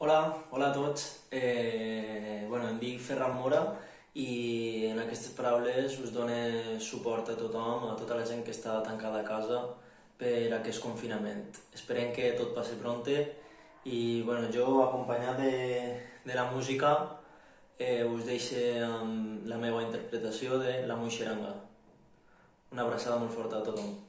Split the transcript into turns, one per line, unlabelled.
Hola a tots. Em dic Ferran Mora i en aquestes paraules us dono suport a tothom, a tota la gent que està tancada a casa per aquest confinament. Esperem que tot passi pronte i jo, acompanyat de la música, us deixo amb la meva interpretació de La Muixeranga. Una abraçada molt forta a tothom.